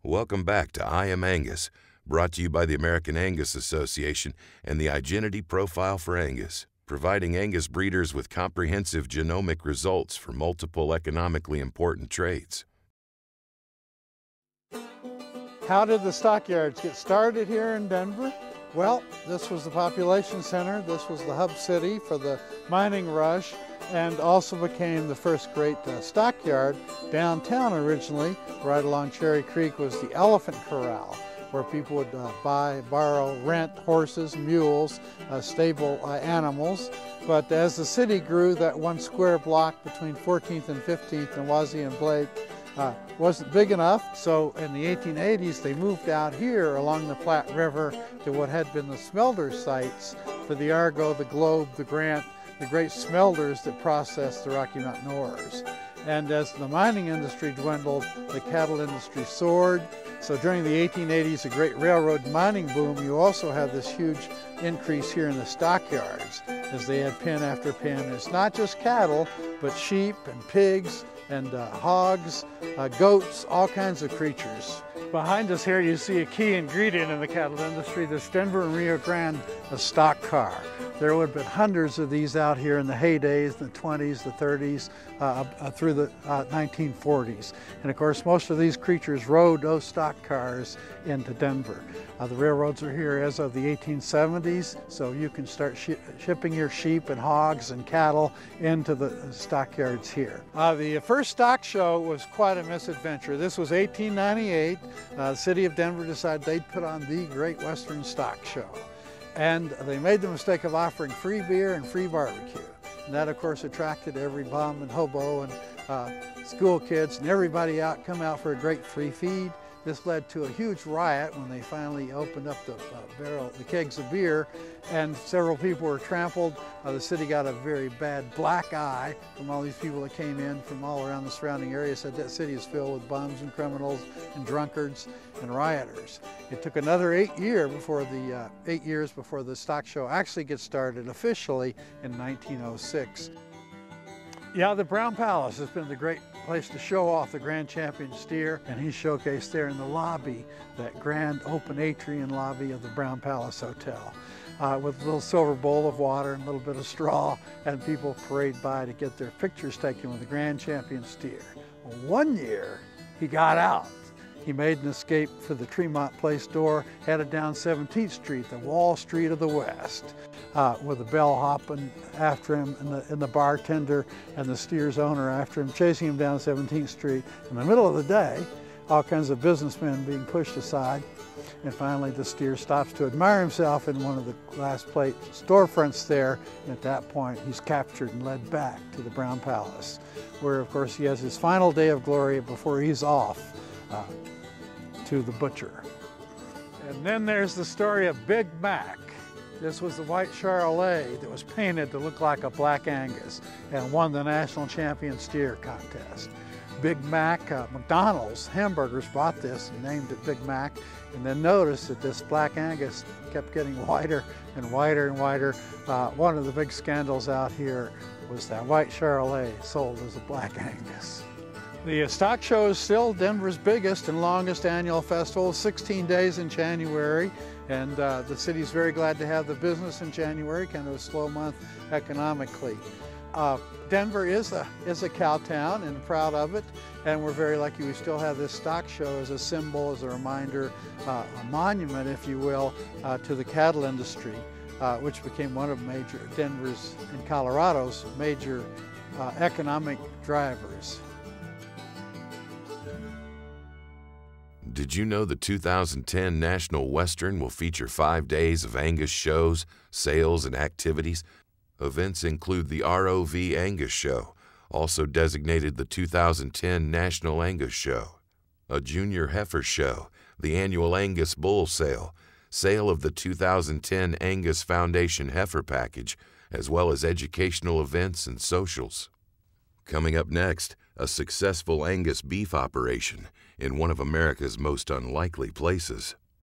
Welcome back to I Am Angus, brought to you by the American Angus Association and the iGenity Profile for Angus, providing Angus breeders with comprehensive genomic results for multiple economically important traits. How did the stockyards get started here in Denver? Well, this was the population center. This was the hub city for the mining rush, and also became the first great stockyard. Downtown originally, right along Cherry Creek, was the Elephant Corral, where people would buy, borrow, rent horses, mules, stable animals. But as the city grew, that one square block between 14th and 15th and Wazee and Blake wasn't big enough, so in the 1880s they moved out here along the Platte River to what had been the smelter sites for the Argo, the Globe, the Grant, the great smelters that processed the Rocky Mountain ores. And as the mining industry dwindled, the cattle industry soared. So during the 1880s, a great railroad mining boom, you also had this huge increase here in the stockyards as they had pen after pen. It's not just cattle, but sheep and pigs and hogs, goats, all kinds of creatures. Behind us here you see a key ingredient in the cattle industry, this Denver and Rio Grande stock car. There would have been hundreds of these out here in the heydays, the 20s, the 30s, through the 1940s. And of course, most of these creatures rode those stock cars into Denver. The railroads are here as of the 1870s, so you can start shipping your sheep and hogs and cattle into the stockyards here. The first stock show was quite a misadventure. This was 1898. The city of Denver decided they'd put on the Great Western Stock Show. And they made the mistake of offering free beer and free barbecue. And that, of course, attracted every bum and hobo and school kids and everybody come out for a great free feed. This led to a huge riot when they finally opened up the kegs of beer, and several people were trampled. The city got a very bad black eye from all these people that came in from all around the surrounding area. Said that city is filled with bums and criminals and drunkards and rioters. It took another 8 years before the stock show actually gets started officially in 1906. Yeah, the Brown Palace has been the great place to show off the Grand Champion steer, and he's showcased there in the lobby, that grand open atrium lobby of the Brown Palace Hotel, with a little silver bowl of water and a little bit of straw, and people parade by to get their pictures taken with the Grand Champion steer. Well, one year, he got out. He made an escape for the Tremont Place door, headed down 17th Street, the Wall Street of the West, with the bellhop after him and the bartender and the steer's owner after him, chasing him down 17th Street. In the middle of the day, all kinds of businessmen being pushed aside, and finally the steer stops to admire himself in one of the glass plate storefronts there. And at that point, he's captured and led back to the Brown Palace, where, of course, he has his final day of glory before he's off to the butcher. And then there's the story of Big Mac. This was the white Charolais that was painted to look like a black Angus and won the national champion steer contest. Big Mac, McDonald's hamburgers bought this and named it Big Mac, and then noticed that this black Angus kept getting whiter and whiter and whiter. One of the big scandals out here was that white Charolais sold as a black Angus. The stock show is still Denver's biggest and longest annual festival, 16 days in January, and the city's very glad to have the business in January, kind of a slow month economically. Denver is a cow town and proud of it, and we're very lucky we still have this stock show as a symbol, as a reminder, a monument, if you will, to the cattle industry, which became one of Denver's and Colorado's major economic drivers. Did you know the 2010 National Western will feature 5 days of Angus shows, sales, and activities? Events include the ROV Angus Show, also designated the 2010 National Angus Show, a Junior Heifer Show, the annual Angus Bull Sale, sale of the 2010 Angus Foundation Heifer Package, as well as educational events and socials. Coming up next, a successful Angus beef operation in one of America's most unlikely places.